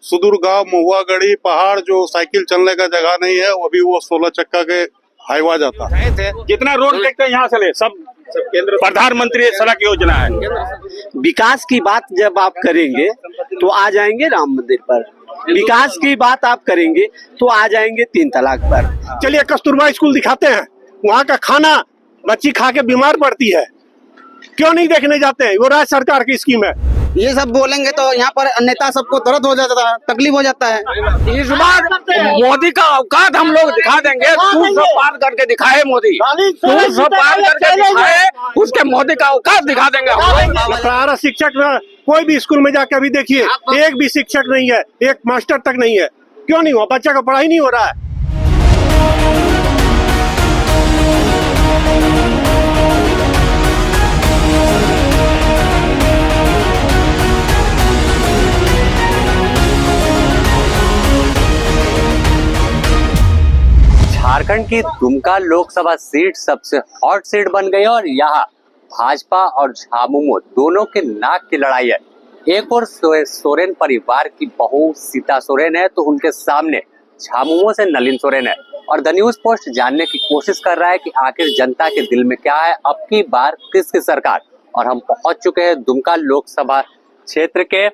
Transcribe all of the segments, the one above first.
सुदूर गांव महुआ गढ़ी पहाड़ जो साइकिल चलने का जगह नहीं है, अभी वो 16 चक्का के हाईवा जाता है। जितना रोड देखते हैं यहाँ से ले सब केंद्र प्रधानमंत्री सड़क योजना है। विकास की बात जब आप करेंगे तो आ जाएंगे राम मंदिर पर, विकास की बात आप करेंगे तो आ जाएंगे 3 तलाक पर। चलिए कस्तूरबा स्कूल दिखाते हैं, वहाँ का खाना बच्ची खा के बीमार पड़ती है, क्यों नहीं देखने जाते हैं? वो राज्य सरकार की स्कीम है। ये सब बोलेंगे तो यहाँ पर नेता सबको दर्द हो जाता है, तकलीफ हो जाता है। इस बार मोदी का औकात हम लोग दिखा देंगे। तू सब पार करके दिखाए मोदी, तू सब पार करके दिखाए, उसके मोदी का औकात दिखा देंगे हम लोग। प्रारंभ शिक्षक कोई भी स्कूल में जाके अभी देखिए, एक भी शिक्षक नहीं है, एक मास्टर तक नहीं है। क्यों नहीं हुआ? बच्चा का पढ़ाई नहीं हो रहा है। झारखंड की दुमका लोकसभा सीट सबसे हॉट सीट बन गई और यहाँ भाजपा और झामुमो दोनों के नाक की लड़ाई है। एक और सोरेन परिवार की बहू सीता सोरेन है तो उनके सामने झामुमो से नलिन सोरेन है। और द न्यूज पोस्ट जानने की कोशिश कर रहा है कि आखिर जनता के दिल में क्या है, अब की बार किसकी सरकार। और हम पहुंच चुके हैं दुमका लोकसभा क्षेत्र के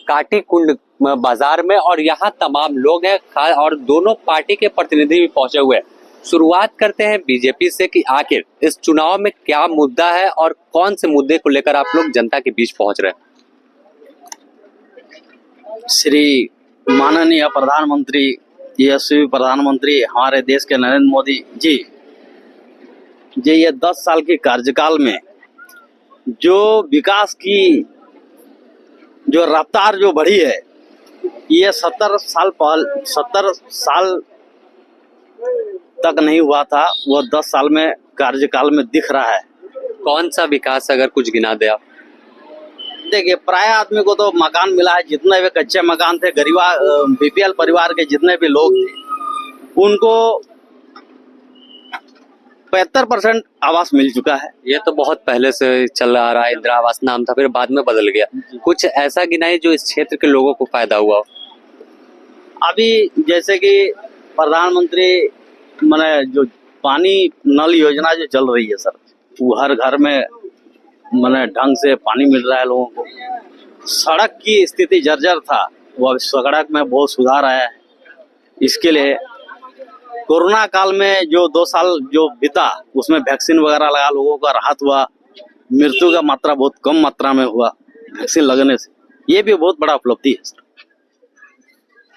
काटी कुंड बाजार में और यहाँ तमाम लोग हैं और दोनों पार्टी के प्रतिनिधि भी पहुंचे हुए हैं। शुरुआत करते हैं बीजेपी से कि आखिर इस चुनाव में क्या मुद्दा है और कौन से मुद्दे को लेकर आप लोग जनता के बीच पहुंच रहे हैं। श्री माननीय प्रधानमंत्री यशस्वी प्रधानमंत्री हमारे देश के नरेंद्र मोदी जी ये 10 साल के कार्यकाल में जो विकास की जो रफ्तार जो बढ़ी है, ये 70 साल तक नहीं हुआ था, वो 10 साल में कार्यकाल में दिख रहा है। कौन सा विकास अगर कुछ गिना दे आप? देखिए, प्राय आदमी को तो मकान मिला है, जितने भी कच्चे मकान थे, गरीबा बीपीएल परिवार के जितने भी लोग थे उनको 75% आवास मिल चुका है। ये तो बहुत पहले से चल आ रहा है, इंदिरा आवास नाम था, फिर बाद में बदल गया। कुछ ऐसा गिनाई जो इस क्षेत्र के लोगों को फायदा हुआ? अभी जैसे कि प्रधानमंत्री माने जो पानी नल योजना जो चल रही है सर, वो हर घर में माने ढंग से पानी मिल रहा है लोगों को। सड़क की स्थिति जर्जर था, वो अब सड़क में बहुत सुधार आया है। इसके लिए कोरोना काल में जो 2 साल जो बीता, उसमें वैक्सीन वगैरह लगा, लोगों का राहत हुआ, मृत्यु का मात्रा बहुत कम मात्रा में हुआ वैक्सीन लगने से। ये भी बहुत बड़ा उपलब्धि है सर।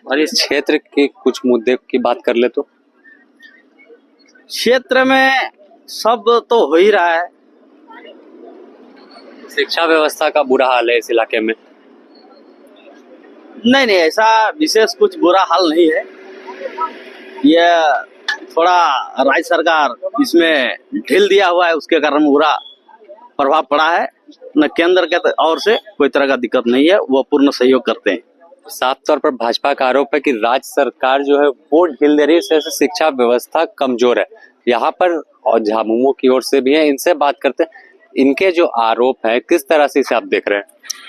और इस क्षेत्र के कुछ मुद्दे की बात कर ले तो क्षेत्र में सब तो हो ही रहा है। शिक्षा व्यवस्था का बुरा हाल है इस इलाके में। नहीं, ऐसा विशेष कुछ बुरा हाल नहीं है। यह थोड़ा राज्य सरकार इसमें ढील दिया हुआ है, उसके कारण बुरा प्रभाव पड़ा है। न केंद्र के ओर से कोई तरह का दिक्कत नहीं है, वो पूर्ण सहयोग करते हैं। साफ तौर पर भाजपा का आरोप है कि राज्य सरकार जो है वो ढील दे रही है, इससे शिक्षा व्यवस्था कमजोर है। यहाँ पर और झामुमो की ओर से भी है, इनसे बात करते हैं। इनके जो आरोप है किस तरह से इसे आप देख रहे हैं?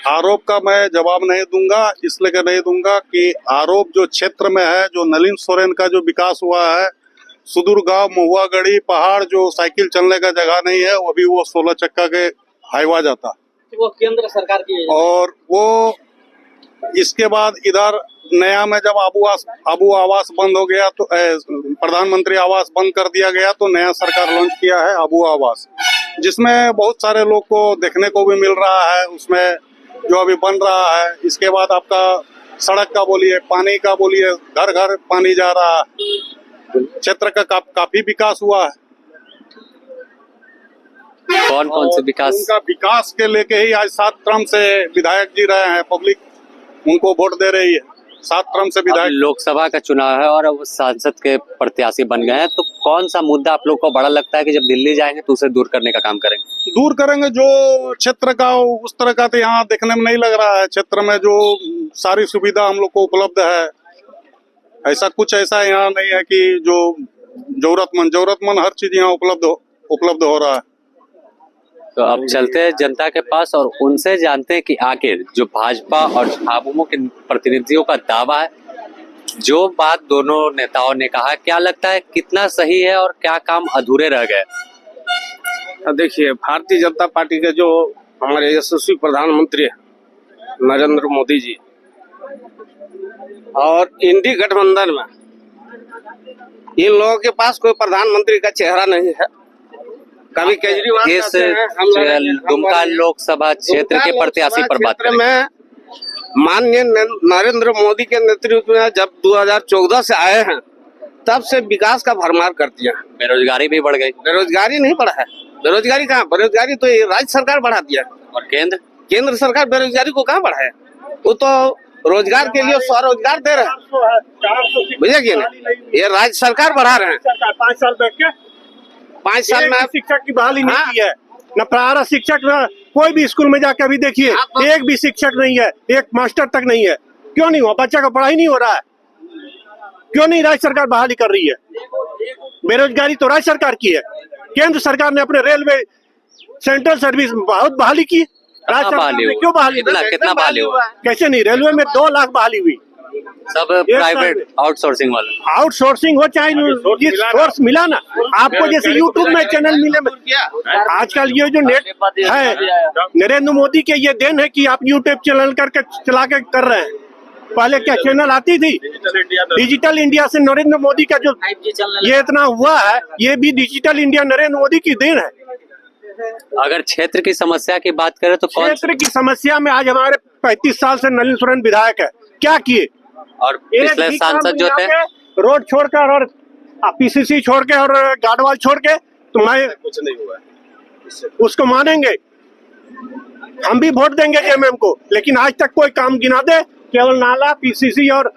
आरोप का मैं जवाब नहीं दूंगा, इसलिए नहीं दूंगा कि आरोप जो क्षेत्र में है, जो नलिन सोरेन का जो विकास हुआ है, सुदूर गांव महुआ गढ़ी पहाड़ जो साइकिल चलने का जगह नहीं है, अभी वो 16 चक्का के हाईवा जाता, वो केंद्र सरकार की। और वो इसके बाद इधर नया में जब आबू आवास बंद हो गया तो प्रधानमंत्री आवास बंद कर दिया गया, तो नया सरकार लॉन्च किया है आबू आवास, जिसमें बहुत सारे लोग को देखने को भी मिल रहा है। उसमें जो अभी बन रहा है, इसके बाद आपका सड़क का बोलिए, पानी का बोलिए, घर घर पानी जा रहा है। क्षेत्र का काफी विकास हुआ है। कौन कौन से विकास? उनका विकास के लेके ही आज 7 टर्म से विधायक जी रहे हैं, पब्लिक उनको वोट दे रही है। 7 टर्म से विधायक। लोकसभा का चुनाव है और अब सांसद के प्रत्याशी बन गए हैं, तो कौन सा मुद्दा आप लोग को बड़ा लगता है कि जब दिल्ली जाएंगे तो उसे दूर करने का काम करेंगे? दूर करेंगे जो क्षेत्र का उस तरह का तो यहाँ देखने में नहीं लग रहा है। क्षेत्र में जो सारी सुविधा हम लोग को उपलब्ध है, ऐसा कुछ ऐसा यहाँ नहीं है कि जो जरूरतमंद हर चीज यहाँ उपलब्ध हो रहा है। तो अब चलते हैं जनता के पास और उनसे जानते हैं कि आखिर जो भाजपा और झामुमो के प्रतिनिधियों का दावा है, जो बात दोनों नेताओं ने कहा, क्या लगता है कितना सही है और क्या काम अधूरे रह गए? देखिए, भारतीय जनता पार्टी के जो हमारे यशस्वी प्रधानमंत्री हैं नरेंद्र मोदी जी और इंडी गठबंधन में इन लोगों के पास कोई प्रधानमंत्री का चेहरा नहीं है। कभी केजरीवाल इस दुमका लोकसभा क्षेत्र के प्रत्याशी पर बात करें में माननीय नरेंद्र मोदी के नेतृत्व में जब 2014 से आए हैं तब से विकास का भरमार कर दिया। बेरोजगारी भी बढ़ गई। बेरोजगारी नहीं बढ़ा है। बेरोजगारी कहाँ? बेरोजगारी तो ये राज्य सरकार बढ़ा दिया और केंद्र सरकार बेरोजगारी को कहाँ बढ़ाया? वो तो रोजगार के लिए स्वरोजगार दे रहे हैं, बुझे ना? ये राज्य सरकार बढ़ा रहे हैं। 5 साल बैठ के 5 साल में शिक्षक की बहाली नहीं की है, न प्रारंभिक शिक्षक, न कोई भी स्कूल में जाकर अभी देखिए एक भी शिक्षक नहीं है, एक मास्टर तक नहीं है। क्यों नहीं हुआ? बच्चा का पढ़ाई नहीं हो रहा है। क्यों नहीं राज्य सरकार बहाली कर रही है? बेरोजगारी तो राज्य सरकार की है। केंद्र सरकार ने अपने रेलवे सेंट्रल सर्विस बहुत बहाली की। राज्य सरकार ने क्यों बहाली? कितना बहाली हुआ? कैसे नहीं? रेलवे में 2 लाख बहाली हुई। सब प्राइवेट आउटसोर्सिंग वाला। आउटसोर्सिंग हो चाहे जिस सोर्स मिला ना आपको, जैसे यूट्यूब में चैनल मिले। आजकल ये जो नेट है नरेंद्र मोदी के ये देन है कि आप यूट्यूब चैनल करके चला के कर रहे हैं। पहले क्या चैनल आती थी? डिजिटल इंडिया से नरेंद्र मोदी का जो ये इतना हुआ है, ये भी डिजिटल इंडिया नरेंद्र मोदी की देन है। अगर क्षेत्र की समस्या की बात करें तो कौन? क्षेत्र की समस्या में आज हमारे 35 साल से नलिन सोरेन विधायक है, क्या किए? और पिछले सांसद जो थे रोड छोड़कर और पीसीसी छोड़ के और गाडवाल छोड़ के, तो मैं कुछ नहीं हुआ, उसको मानेंगे। हम भी वोट देंगे जेएमएम को, लेकिन आज तक कोई काम गिना दे? केवल नाला, पीसीसी और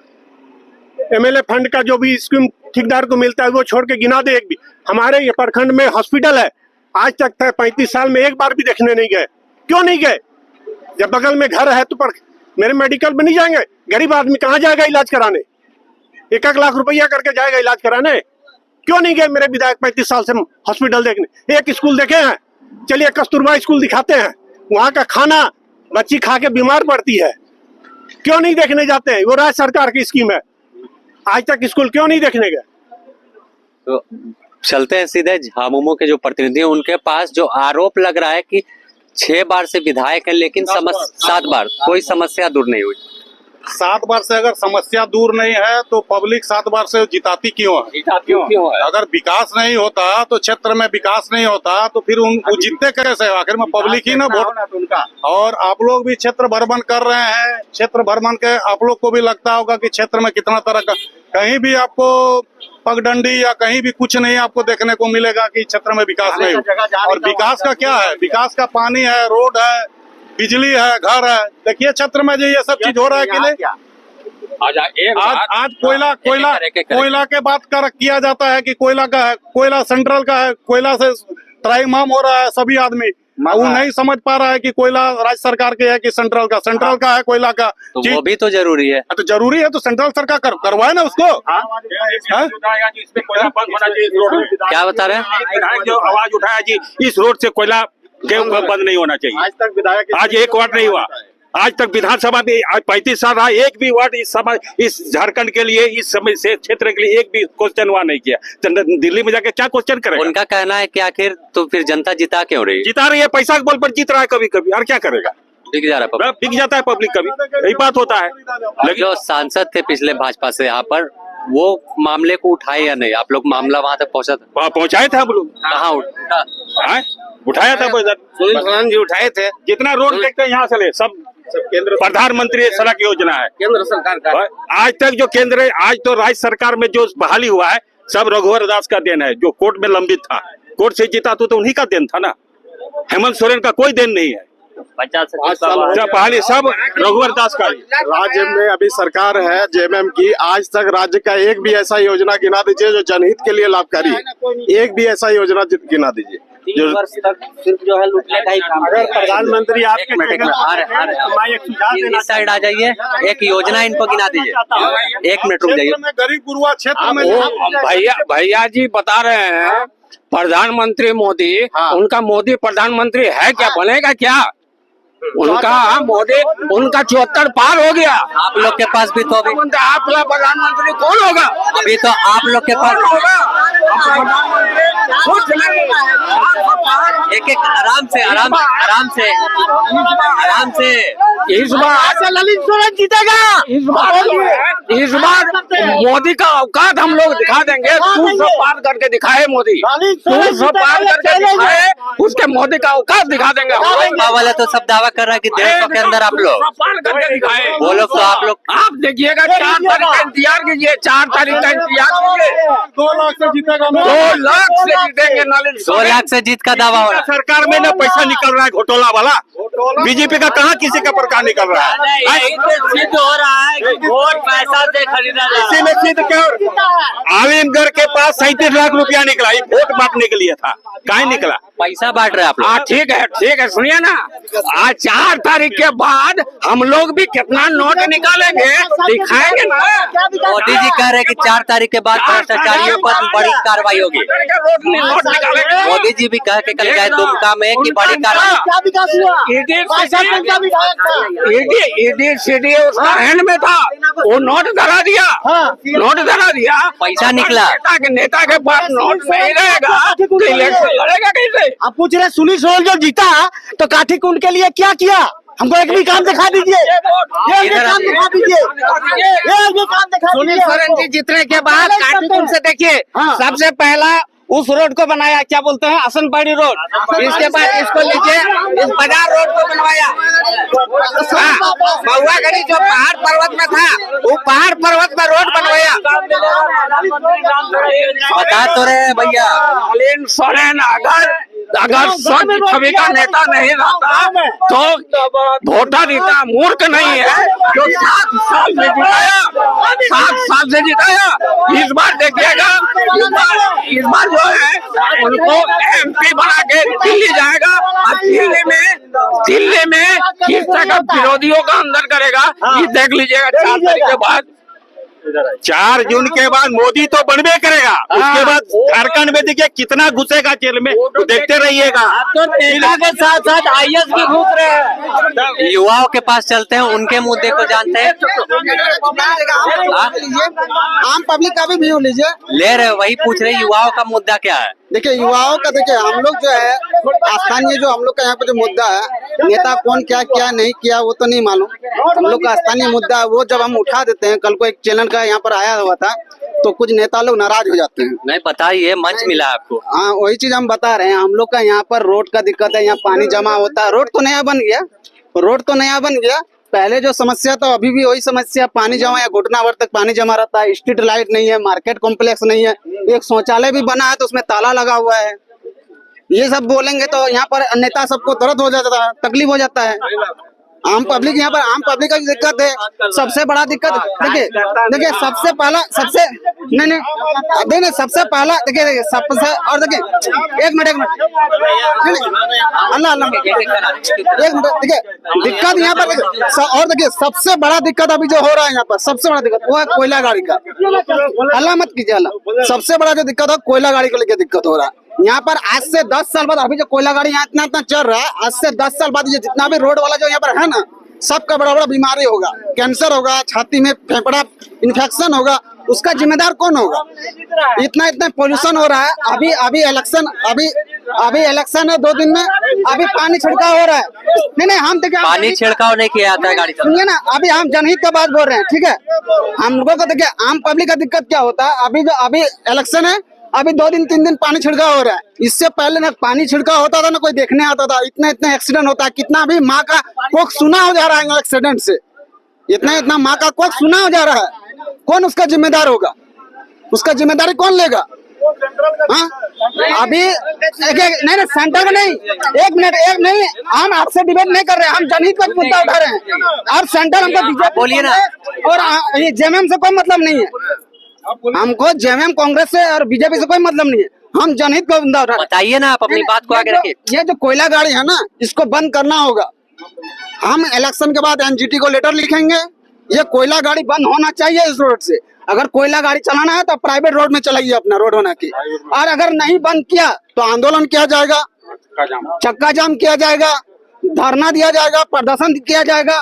एमएलए फंड का जो भी स्कीम ठेकेदार को मिलता है वो छोड़ के गिना दे एक भी। हमारे ये प्रखंड में हॉस्पिटल है, आज तक 35 साल में एक बार भी देखने नहीं गए। क्यों नहीं गए? जब बगल में घर है तो पर मेरे मेडिकल में नहीं जाएंगे? गरीब आदमी कहाँ जाएगा इलाज कराने? 1-1 लाख रुपया करके जाएगा इलाज कराने? क्यों नहीं गए मेरे विधायक 35 साल से हॉस्पिटल देखने? एक स्कूल देखे हैं? चलिए कस्तूरबा स्कूल दिखाते हैं, वहाँ का खाना बच्ची खा के बीमार पड़ती है। क्यों नहीं देखने जाते हैं? वो राज्य सरकार की स्कीम है। आज तक स्कूल क्यों नहीं देखने गए? तो चलते हैं सीधे झामुमो के जो प्रतिनिधि हैं उनके पास, जो आरोप लग रहा है कि 6 बार से विधायक है लेकिन 7 बार कोई समस्या दूर नहीं हुई। 7 बार से अगर समस्या दूर नहीं है तो पब्लिक 7 बार से जिताती क्यों है? अगर विकास नहीं होता तो क्षेत्र में विकास नहीं होता तो फिर वो जीतते कैसे? आखिर में पब्लिक ही ना वोट उनका। और आप लोग भी क्षेत्र भ्रमण कर रहे हैं, क्षेत्र भ्रमण के आप लोग को भी लगता होगा कि क्षेत्र में कितना तरह का, कहीं भी आपको पगडंडी या कहीं भी कुछ नहीं आपको देखने को मिलेगा कि क्षेत्र में विकास नहीं हो। और विकास का क्या है? विकास का पानी है, रोड है, बिजली है, घर है। देखिए क्षेत्र में जो ये सब चीज हो रहा है कि नहीं? आज कोयला के बात किया जाता है कि कोयला का है, कोयला सेंट्रल का है, कोयला से त्राहिमाम हो रहा है सभी आदमी। वो नहीं समझ पा रहा है कि कोयला राज्य सरकार के है कि सेंट्रल का है कोयला का। तो वो भी तो जरूरी है। तो जरूरी है तो सेंट्रल सरकार करवाए ना उसको। क्या बता रहे हैं? जो आवाज उठाया जी इस रोड से कोयला बंद नहीं होना चाहिए। आज तक विधायक आज एक वार्ड नहीं हुआ। आज तक विधानसभा में आज 35 साल रहा, एक भी वार्ड इस झारखंड के लिए, इस समय से क्षेत्र के लिए एक भी क्वेश्चन वहाँ नहीं किया। दिल्ली में जाके क्या क्वेश्चन करेगा? उनका कहना है कि आखिर तो फिर जनता जिता क्यों रही? जिता रही है, पैसा के बल पर जीत रहा है कभी कभी, और क्या करेगा? बिक जा रहा है, बिक जाता है पब्लिक कभी, यही बात होता है। लेकिन जो सांसद थे पिछले भाजपा से यहाँ पर, वो मामले को उठाए या नहीं? आप लोग मामला वहाँ तक पहुँचा था? पहुँचाए थे हम लोग। कहाँ उठाया था? सुनील सोरेन जी उठाए थे। जितना रोड देखते हैं यहाँ से ले सब केंद्र प्रधानमंत्री सड़क योजना है केंद्र सरकार का। आज तक जो केंद्र है, आज तो राज्य सरकार में जो बहाली हुआ है सब रघुवर दास का देन है, जो कोर्ट में लंबित था। कोर्ट से जीता तो उन्हीं का देन था ना, हेमंत सोरेन का कोई देन नहीं है। 50 साल पहाड़ी सब रघुवर दास का। राज्य में अभी सरकार है जेएमएम की, आज तक राज्य का एक भी ऐसा योजना गिना दीजिए जो जनहित के लिए लाभकारी है। एक भी ऐसा योजना गिना दीजिए। 3 वर्ष तक सिर्फ जो है लूटने का ही काम। अगर प्रधानमंत्री आपके इस साइड आ जाइए, एक योजना इनको गिना दीजिए। 1 मिनट रुक जाइए। गरीब गुरुआ क्षेत्र में भैया जी बता रहे हैं प्रधानमंत्री मोदी, उनका मोदी प्रधानमंत्री है क्या, बनेगा क्या? उनका मोदी, उनका 74 पार हो गया। आप लोग के पास भी तो अभी आपला प्रधानमंत्री कौन होगा? अभी तो आप लोग के पास एक एक आराम से इस बार ललित सोरेन जीतेगा। इस बार मोदी का औकात हम लोग दिखा देंगे। तू सब पार करके दिखाए मोदी, तू सब पार करके दिखाए, उसके मोदी का औकात दिखा देंगे। भाजपा वाले तो सब दावा कर रहा है कि 150 के अंदर आप लोग पार करके दिखाए। वो लोग तो आप देखिएगा 4 तारीख का इंतजार कीजिए, 4 तारीख का इंतजार कीजिए। 2 लाख से जीतेगा। 2 लाख से जीतेंगे नलिन 2 लाख से जीत का दावा हो रहा है। सरकार में ना पैसा निकल रहा है घोटाला वाला, बीजेपी का कहाँ किसी का प्रकार निकल रहा है? सिद्ध हो रहा है कि वोट पैसा से खरीदा जा इसी में सिद्ध क्यों? आलिमगढ़ के पास 37 लाख रुपया निकला, ये वोट बांटने के लिए था, कहीं निकला? पैसा बांट रहे आप लोग। ठीक है, सुनिए ना, आज 4 तारीख के बाद हम लोग भी कितना नोट निकालेंगे, दिखाएंगे ना। मोदी जी कह रहे हैं कि 4 तारीख के बाद भ्रष्टाचारियों पर बड़ी कार्रवाई होगी। नोट निकालेंगे। मोदी जी भी कह के कल गए दुमका में कि बड़ी कार्रवाई। ईडी सीडी उसका हैंड में था, वो नोट धरा दिया, नोट धरा दिया, पैसा निकला। नेता के पास नोट नहीं रहेगा तो इलेक्शन लड़ेगा कैसे? आप पूछ रहे सुनील सोरेन जो जीता तो काठी कुंड के लिए क्या किया? हमको एक भी काम दिखा दीजिए, एक भी काम दिखा दीजिए, एक भी काम दिखा दीजिए। सुनील सोरेन जी जीतने के बाद काठी कुंड से देखिए, सबसे पहला उस रोड को बनाया, क्या बोलते हैं, आसनबाड़ी रोड। इसके बाद इसको लीजिए, इस बाजार रोड को बनवाया। महुआगढ़ी जो पहाड़ पर्वत में था, वो पहाड़ पर्वत में रोड बनवाया। बता तो रहे भैया, नलिन सोरेन अगर सच छवि का नेता नहीं रहता तो वोटर इतना मूर्ख नहीं है जो 7 साल से जिताया, 7 साल से जिताया। इस बार देखिएगा, इस बार जो है उनको MP बना के दिल्ली जाएगा, और दिल्ली में किस तरह विरोधियों का अंदर करेगा, ये देख लीजिएगा 4 तारीख के बाद। 4 जून के बाद मोदी तो बनबे करेगा, उसके बाद झारखंड में देखिए कितना घुसेगा जेल में, तो देखते रहिएगा। तो नेता के साथ साथ IAS भी घुस रहे हैं। युवाओं के पास चलते हैं, उनके मुद्दे को जानते हैं। आम पब्लिक का भी व्यू लीजिए। ले रहे, वही पूछ रहे युवाओं का मुद्दा क्या है। देखिए युवाओं का, देखिए हम लोग जो है स्थानीय, जो हम लोग का यहाँ पे जो मुद्दा है, नेता कौन क्या क्या नहीं किया वो तो नहीं मालूम, हम लोग का स्थानीय मुद्दा है, वो जब हम उठा देते हैं, कल को एक चैनल का यहाँ पर आया हुआ था तो कुछ नेता लोग नाराज हो जाते हैं। नहीं बताइए, मंच मिला आपको। हाँ, वही चीज हम बता रहे हैं। हम लोग का यहाँ पर रोड का दिक्कत है, यहाँ पानी जमा होता है। रोड तो नया बन गया, पहले जो समस्या था अभी भी वही समस्या, पानी जमा या घुटना भर तक पानी जमा रहता है। स्ट्रीट लाइट नहीं है, मार्केट कॉम्प्लेक्स नहीं है, एक शौचालय भी बना है तो उसमें ताला लगा हुआ है। ये सब बोलेंगे तो यहाँ पर नेता सबको दर्द हो जाता है, तकलीफ हो जाता है। आम पब्लिक, यहाँ पर आम पब्लिक का दिक्कत है। सबसे बड़ा दिक्कत देखिए सबसे पहला, सबसे पहला देखिए सबसे, और देखिए एक मिनट अल्लाह एक मिनट, देखिए दिक्कत यहाँ पर, और देखिए सबसे बड़ा दिक्कत अभी जो हो रहा है यहाँ पर, सबसे बड़ा दिक्कत वो है कोयला गाड़ी का। अल्लाह मत कीजिए, अल्लाह। सबसे बड़ा जो दिक्कत है कोयला गाड़ी को लेकर दिक्कत हो रहा है यहाँ पर। आज से 10 साल बाद, अभी जो कोयला गाड़ी यहाँ इतना चल रहा है, आज से 10 साल बाद ये जितना भी रोड वाला जो यहाँ पर है ना, सबका बड़ा बड़ा बीमारी होगा, कैंसर होगा, छाती में फेफड़ा इन्फेक्शन होगा, उसका जिम्मेदार कौन होगा? इतना पोल्यूशन हो रहा है। अभी इलेक्शन है 2 दिन में, अभी पानी छिड़काव हो रहा है। नहीं हम देखिए, पानी छिड़काव नहीं किया जाता है गाड़ी चलाने। सुनिए ना, अभी हम जनहित का बात बोल रहे हैं, ठीक है। हम लोगों को देखिए, आम पब्लिक का दिक्कत क्या होता है, अभी इलेक्शन है, अभी 2 दिन 3 दिन पानी छिड़काव हो रहा है। इससे पहले ना पानी छिड़काव होता था ना कोई देखने आता था। इतना एक्सीडेंट होता है, कितना भी माँ का कोख सुना हो जा रहा है एक्सीडेंट से, इतना माँ का कोख सुना हो जा रहा है। कौन उसका जिम्मेदार होगा? उसका जिम्मेदारी कौन लेगा? हाँ, अभी नहीं सेंटर में नहीं, एक मिनट नहीं, हम आपसे डिबेट नहीं कर रहे हैं, हम जनहित का मुद्दा उठा रहे हैं। और सेंटर हमको बीजेपी बोलिए ना, और ये जेएमएम से कोई मतलब नहीं है। हमको जेएमएम कांग्रेस से और बीजेपी से कोई मतलब नहीं है, हम जनहित का मुद्दा उठा। बताइए ना, आप अपनी बात को आगे रखिए। ये जो कोयला गाड़ी है ना, इसको बंद करना होगा। हम इलेक्शन के बाद एनजीटी को लेटर लिखेंगे, ये कोयला गाड़ी बंद होना चाहिए इस रोड से। अगर कोयला गाड़ी चलाना है तो प्राइवेट रोड में चलाइए, अपना रोड बना के। और अगर नहीं बंद किया तो आंदोलन किया जाएगा, चक्का जाम किया जाएगा, धरना दिया जाएगा, प्रदर्शन किया जाएगा,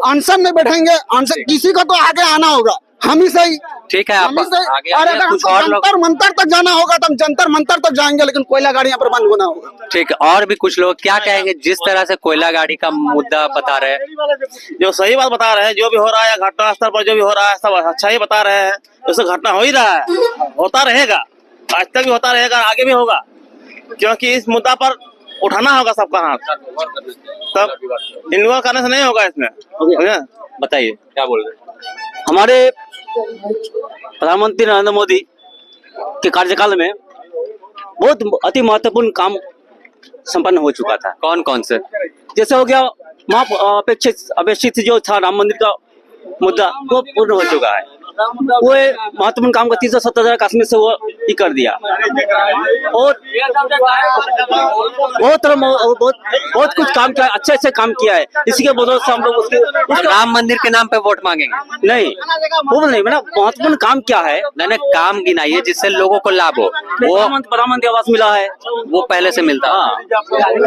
अनशन में बैठेंगे। अनशन किसी को तो आगे आना होगा, हम ही सही। ठीक है, आप आगे और अगर कुछ हमको और लोग, जंतर मंतर तक जाना होगा तो हम जंतर मंतर तक जाएंगे, लेकिन कोयला गाड़ी यहाँ पर बंद होना होगा। ठीक है, और भी कुछ लोग क्या कहेंगे जिस तरह से कोयला गाड़ी का मुद्दा बता रहे हैं? जो सही बात बता रहे हैं, जो भी हो रहा है घटना स्थल पर जो भी हो रहा है सब अच्छा ही बता रहे हैं। उससे घटना हो ही रहा है, होता रहेगा, आज तक भी होता रहेगा, आगे भी होगा, क्योंकि इस मुद्दा पर उठाना होगा सबका हाथ। तब इन्वॉल्व करने से नहीं होगा इसमें। बताइए क्या बोल रहे हैं? हमारे प्रधानमंत्री नरेंद्र मोदी के कार्यकाल में बहुत अति महत्वपूर्ण काम संपन्न हो चुका था। कौन कौन से? जैसे हो गया अपेक्षित जो था राम मंदिर का मुद्दा, वो पूर्ण हो चुका है। वो महत्वपूर्ण काम का 370,000 कश्मीर से वो ही कर दिया। और बहुत कुछ काम किया, अच्छे अच्छे काम किया है। इसी के बदौलत से हम लोग उसके राम मंदिर के नाम पे वोट मांगेंगे? नहीं, वो नहीं, मतलब महत्वपूर्ण काम क्या है, मैंने काम गिनाइए जिससे लोगों को लाभ हो। वो प्रधानमंत्री आवास मिला है, वो पहले से मिलता है। हाँ,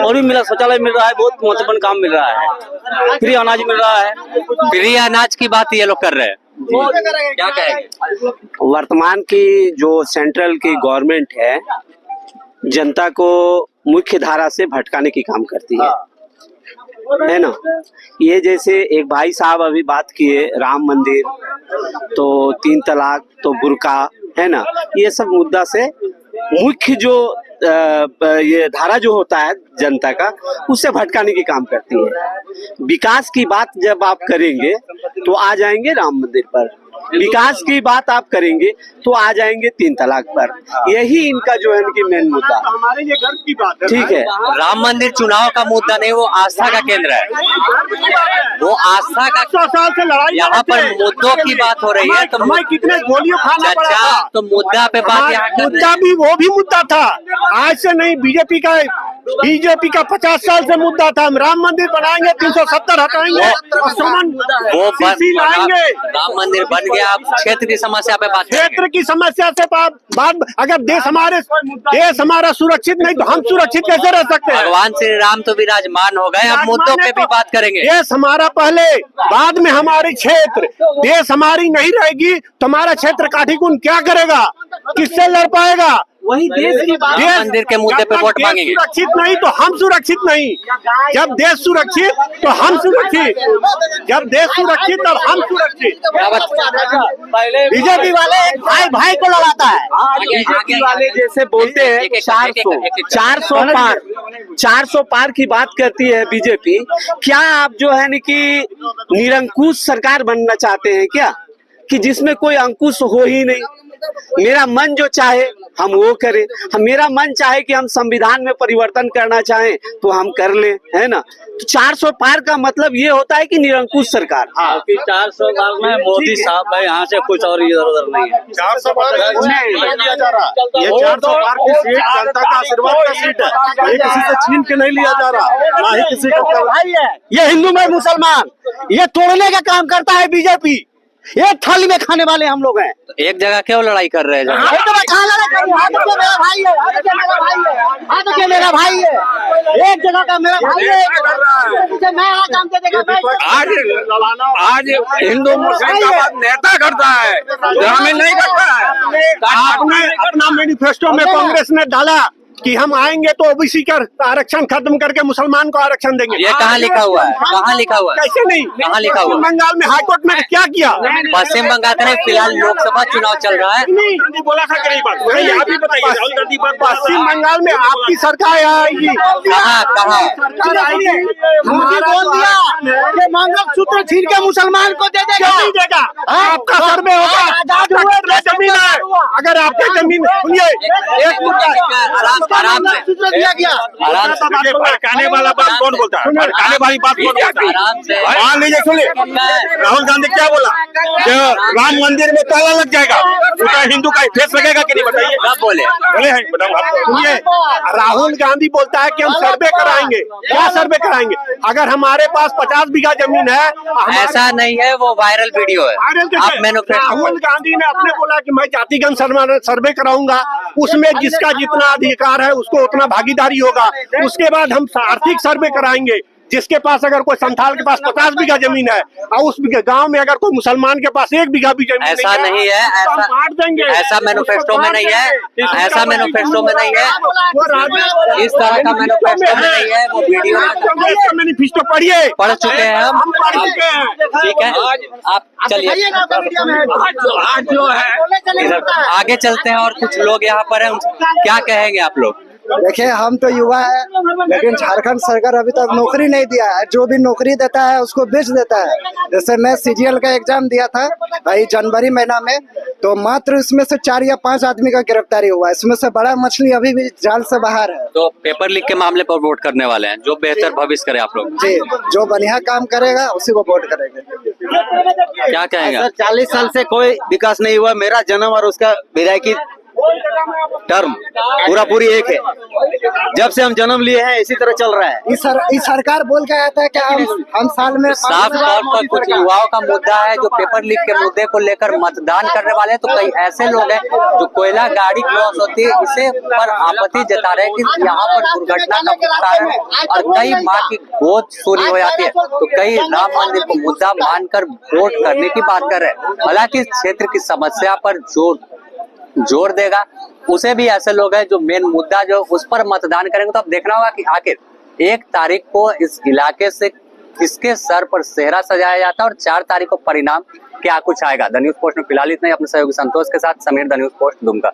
और भी मिला, शौचालय मिल रहा है, बहुत महत्वपूर्ण काम मिल रहा है, फ्री अनाज मिल रहा है। फ्री अनाज की बात ये लोग कर रहे हैं, क्या कहेंगे? वर्तमान की जो सेंट्रल की गवर्नमेंट है, जनता को मुख्य धारा से भटकाने की काम करती है ना। ये जैसे एक भाई साहब अभी बात किए, राम मंदिर, तो 3 तलाक, तो बुर्का, है ना, ये सब मुद्दा से मुख्य जो ये धारा जो होता है जनता का, उससे भटकाने की काम करती है। विकास की बात जब आप करेंगे तो आ जाएंगे राम मंदिर पर, विकास की बात आप करेंगे तो आ जाएंगे 3 तलाक पर। यही इनका जो है इनकी मेन मुद्दा। हमारे लिए गर्व की बात है, ठीक है, राम मंदिर चुनाव का मुद्दा नहीं, वो आस्था का केंद्र है, वो आस्था का। 100 साल से लड़ाई यहाँ पर मुद्दों की बात हो रही है, तो हमें कितने गोलियों खाना पड़ा चर्चा था। तो मुद्दा पे बात यहाँ कर रहे मुद्दा हैं। भी वो भी मुद्दा था, आज से नहीं। बीजेपी का 50 साल से मुद्दा था, हम राम मंदिर बनाएंगे, 370 हटाएंगे और सुमन वो सीसी लाएंगे। राम मंदिर बन गया, आप क्षेत्र की समस्या पे बात करेंगे। क्षेत्र की समस्या से बात, अगर देश हमारा सुरक्षित नहीं तो हम सुरक्षित कैसे रह सकते हैं? भगवान श्री राम तो विराजमान हो गए, अब मुद्दों पे भी बात करेंगे। देश हमारा पहले, बाद में हमारी क्षेत्र। देश हमारी नहीं रहेगी तो हमारा क्षेत्र काठीकुन क्या करेगा, किससे लड़ पाएगा? वही देश की बात। राम मंदिर के मुद्दे पे वोट मांगेंगे। सुरक्षित नहीं तो हम सुरक्षित नहीं। जब देश सुरक्षित तो हम सुरक्षित, जब देश सुरक्षित तब हम सुरक्षित। बीजेपी वाले एक भाई भाई को लड़ाता है। बीजेपी वाले जैसे बोलते हैं 400 पार की बात करती है बीजेपी। क्या आप जो है कि निरंकुश सरकार बनना चाहते हैं क्या, कि जिसमें कोई अंकुश हो ही नहीं? मेरा मन जो चाहे हम वो करें, मेरा मन चाहे कि हम संविधान में परिवर्तन करना चाहें तो हम कर ले, है ना। तो 400 पार का मतलब ये होता है कि निरंकुश सरकार। हाँ, 400 पार में मोदी साहब है, यहाँ से कुछ और इधर उधर नहीं है। 400 पार नहीं लिया जा रहा, ये 400 पार की सीट जनता का आशीर्वाद का सीट है, ये किसी से छीन के नहीं लिया जा रहा, ना ही किसी को भाई है। ये हिंदू में मुसलमान, ये तोड़ने का काम करता है बीजेपी। एक थाली में खाने वाले हम लोग हैं। तो एक जगह क्यों लड़ाई कर रहे हैं? तो मैं कहाँ लड़ाई करूँ? हाँ तो मेरा भाई है, हाँ तो मेरा भाई है, हाँ तो मेरा भाई है, एक जगह का मेरा भाई है। मैं यहाँ काम दे देगा। आज हिंदू मुस्लिम का बात नेता करता है, ग्रामीण नहीं करता है। आपने अपना मैनिफेस्टो में कांग्रेस ने डाला कि हम आएंगे तो ओबीसी का आरक्षण खत्म करके मुसलमान को आरक्षण देंगे। ये कहाँ लिखा हुआ है? कहाँ लिखा हुआ है? कैसे नहीं? कहाँ लिखा हुआ है? बंगाल में हाईकोर्ट में क्या किया? पश्चिम बंगाल में फिलहाल लोकसभा चुनाव चल रहा है। नहीं बोला था करीब बात, आप ही बताइए। पश्चिम बंगाल में आपकी सरकार आएगी। कहाँ कहाँ? सरकार आएगी, मोदी बोल दिया कि मंगलसूत्र छीन के मुसलमान को दे देगा। नहीं देगा। आपका सर्वे होगा, जमीन है, अगर आपके जमीन सुनिए एक आराम से दिया गया आराम से देखिए, भड़काने वाला बात कौन बोलता है? भड़काने वाली बात कौन बोलता है? आराम से मान लीजिए, सुनिए, राहुल गांधी क्या बोला कि राम मंदिर में ताला लग जाएगा, उसका हिंदू का फेस लगेगा कि नहीं, बताइए। कब बोले? बोले हैं, बताओ आप। सुनिए, राहुल गांधी बोलता है कि हम सर्वे कराएंगे। क्या सर्वे कराएंगे? अगर हमारे पास 50 बीघा जमीन है, ऐसा नहीं है, वो वायरल वीडियो है। आप मैनिफेस्टो राहुल गांधी ने अपने बोला कि मैं जातिगत सर्वे कराऊंगा, उसमें जिसका जितना अधिकार है उसको उतना भागीदारी होगा। उसके बाद हम आर्थिक सर्वे कराएंगे, जिसके पास अगर कोई संथाल के पास 50 बीघा जमीन है और उस गांव में अगर कोई मुसलमान के पास 1 बीघा भी जमीन ऐसा नहीं है, तो हम बांट देंगे। ऐसा मैनिफेस्टो में नहीं है, ऐसा मैनिफेस्टो में नहीं है, इस तरह का मैनिफेस्टो में नहीं है। वो वीडियो मैनिफेस्टो पढ़िए, पढ़ चुके हैं हम पढ़ चुके हैं। ठीक है, आप चलिए आज जो है इधर आगे चलते हैं और कुछ लोग यहाँ पर हैं, क्या कहेंगे आप लोग? देखिए हम तो युवा है, लेकिन झारखंड सरकार अभी तक नौकरी नहीं दिया है। जो भी नौकरी देता है उसको बेच देता है। जैसे मैं सीजीएल का एग्जाम दिया था भाई जनवरी महीना में, तो मात्र इसमें से 4 या 5 आदमी का गिरफ्तारी हुआ। इसमें से बड़ा मछली अभी भी जाल से बाहर है। तो पेपर लीक के मामले पर वोट करने वाले हैं, जो बेहतर भविष्य करे आप लोग। जी, जो बढ़िया काम करेगा उसी को वोट करेंगे। क्या कहेंगे? सर 40 साल से कोई विकास नहीं हुआ। मेरा जन्म और उसका विधायकी टर्म पूरी एक है। जब से हम जन्म लिए हैं इसी तरह चल रहा है। इस सरकार बोल के आता है कि हम साल में साफ तौर पर कुछ युवाओं का मुद्दा है जो पेपर लीक के मुद्दे को लेकर मतदान करने वाले हैं। तो कई ऐसे लोग हैं जो कोयला गाड़ी क्रॉस होती है इसे पर आपत्ति जता रहे हैं कि यहाँ पर दुर्घटना का कारण है और कई माँ की गोद चोरी हो जाती है। तो कई राम मंदिर को मुद्दा मानकर वोट करने की बात कर रहे हैं। हालांकि इस क्षेत्र की समस्या पर जोर देगा उसे भी ऐसे लोग हैं जो मेन मुद्दा जो उस पर मतदान करेंगे। तो अब देखना होगा कि आखिर 1 तारीख को इस इलाके से किसके सर पर सेहरा सजाया जाता है और 4 तारीख को परिणाम क्या कुछ आएगा। द न्यूज पोस्ट में फिलहाल इतना ही। अपने सहयोगी संतोष के साथ Sameer, the news post, Dumka.